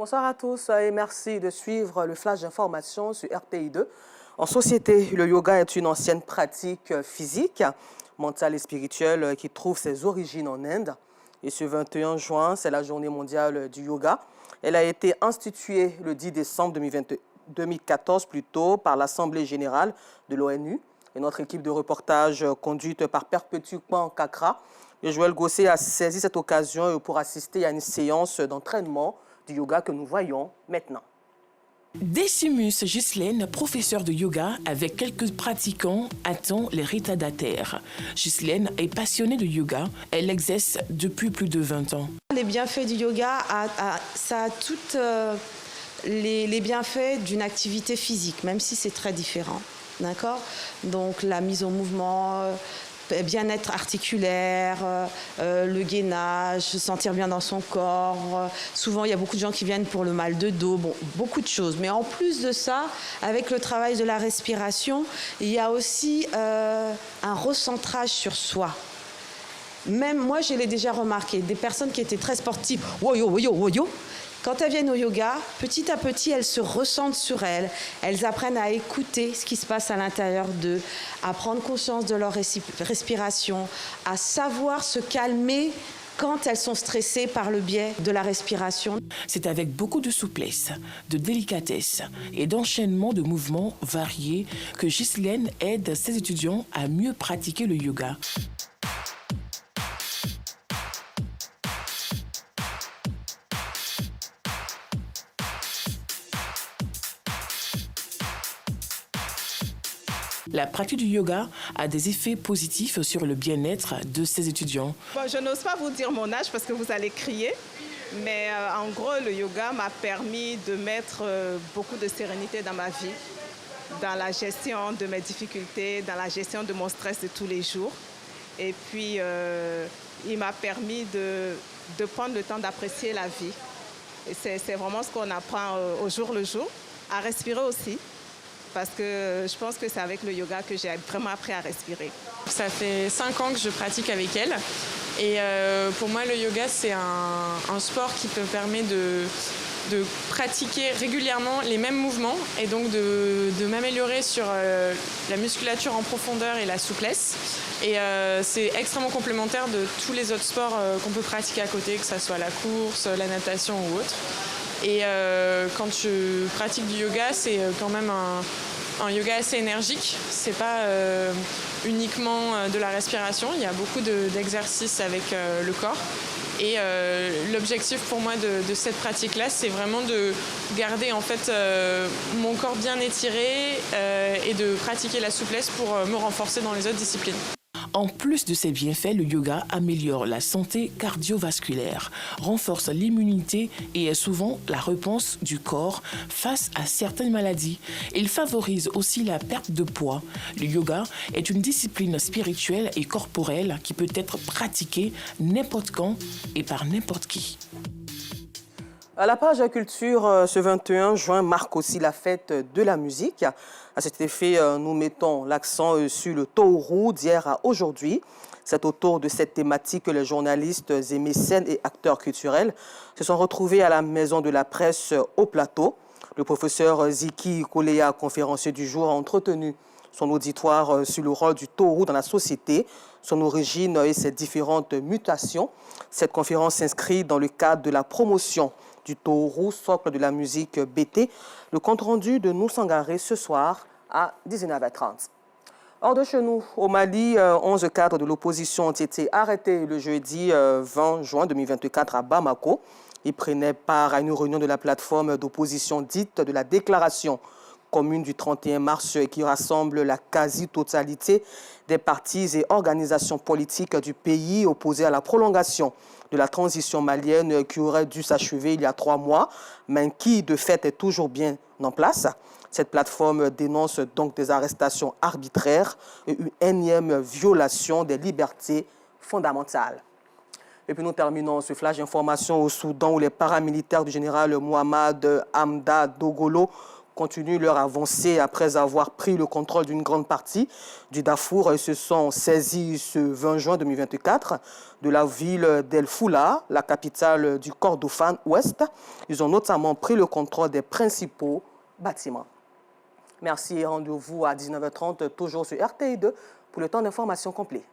Bonsoir à tous et merci de suivre le flash d'information sur RTI2. En société, le yoga est une ancienne pratique physique, mentale et spirituelle qui trouve ses origines en Inde. Et ce 21 juin, c'est la journée mondiale du yoga. Elle a été instituée le 10 décembre 2014 plutôt par l'Assemblée générale de l'ONU. Et notre équipe de reportage conduite par Perpétue Kakra et Joël Gosset a saisi cette occasion pour assister à une séance d'entraînement du yoga que nous voyons maintenant. Decimus Ghislaine, professeur de yoga avec quelques pratiquants, attend les retardataires. Ghislaine est passionnée de yoga. Elle exerce depuis plus de 20 ans. Les bienfaits du yoga, ça a tous les bienfaits d'une activité physique, même si c'est très différent. D'accord ? Donc la mise en mouvement, bien-être articulaire, le gainage, se sentir bien dans son corps. Souvent, il y a beaucoup de gens qui viennent pour le mal de dos, bon, beaucoup de choses. Mais en plus de ça, avec le travail de la respiration, il y a aussi un recentrage sur soi. Même moi, je l'ai déjà remarqué, des personnes qui étaient très sportives, woyo, woyo, woyo, quand elles viennent au yoga, petit à petit, elles se ressentent sur elles. Elles apprennent à écouter ce qui se passe à l'intérieur d'eux, à prendre conscience de leur respiration, à savoir se calmer quand elles sont stressées par le biais de la respiration. C'est avec beaucoup de souplesse, de délicatesse et d'enchaînement de mouvements variés que Ghislaine aide ses étudiants à mieux pratiquer le yoga. La pratique du yoga a des effets positifs sur le bien-être de ses étudiants. Bon, je n'ose pas vous dire mon âge parce que vous allez crier, mais en gros, le yoga m'a permis de mettre beaucoup de sérénité dans ma vie, dans la gestion de mes difficultés, dans la gestion de mon stress de tous les jours. Et puis, il m'a permis de prendre le temps d'apprécier la vie. Et c'est vraiment ce qu'on apprend au jour le jour, à respirer aussi. Parce que je pense que c'est avec le yoga que j'ai vraiment appris à respirer. Ça fait 5 ans que je pratique avec elle. Et pour moi, le yoga, c'est un sport qui me permet de pratiquer régulièrement les mêmes mouvements et donc de m'améliorer sur la musculature en profondeur et la souplesse. Et c'est extrêmement complémentaire de tous les autres sports qu'on peut pratiquer à côté, que ce soit la course, la natation ou autre. Et quand je pratique du yoga, c'est quand même un yoga assez énergique. C'est pas uniquement de la respiration. Il y a beaucoup d'exercices avec le corps. Et l'objectif pour moi de cette pratique-là, c'est vraiment de garder en fait mon corps bien étiré et de pratiquer la souplesse pour me renforcer dans les autres disciplines. En plus de ses bienfaits, le yoga améliore la santé cardiovasculaire, renforce l'immunité et est souvent la réponse du corps face à certaines maladies. Il favorise aussi la perte de poids. Le yoga est une discipline spirituelle et corporelle qui peut être pratiquée n'importe quand et par n'importe qui. À la page culture, ce 21 juin marque aussi la fête de la musique. À cet effet, nous mettons l'accent sur le Tohru d'hier à aujourd'hui. C'est autour de cette thématique que les journalistes et mécènes et acteurs culturels se sont retrouvés à la Maison de la Presse au Plateau. Le professeur Ziki Kolea, conférencier du jour, a entretenu son auditoire sur le rôle du Tohru dans la société, son origine et ses différentes mutations. Cette conférence s'inscrit dans le cadre de la promotion du Tohru, socle de la musique BT. Le compte-rendu de nous Sangaré ce soir à 19h30. Hors de chez nous, au Mali, 11 cadres de l'opposition ont été arrêtés le jeudi 20 juin 2024 à Bamako. Ils prenaient part à une réunion de la plateforme d'opposition dite de la déclaration commune du 31 mars qui rassemble la quasi-totalité des partis et organisations politiques du pays opposés à la prolongation de la transition malienne qui aurait dû s'achever il y a 3 mois, mais qui de fait est toujours bien en place. Cette plateforme dénonce donc des arrestations arbitraires et une énième violation des libertés fondamentales. Et puis nous terminons ce flash d'information au Soudan où les paramilitaires du général Mohamed Hamda Dogolo continuent leur avancée après avoir pris le contrôle d'une grande partie du Darfour. Ils se sont saisis ce 20 juin 2024 de la ville d'El Foula, la capitale du Kordofan Ouest. Ils ont notamment pris le contrôle des principaux bâtiments. Merci et rendez-vous à 19h30, toujours sur RTI2 pour le temps d'information complet.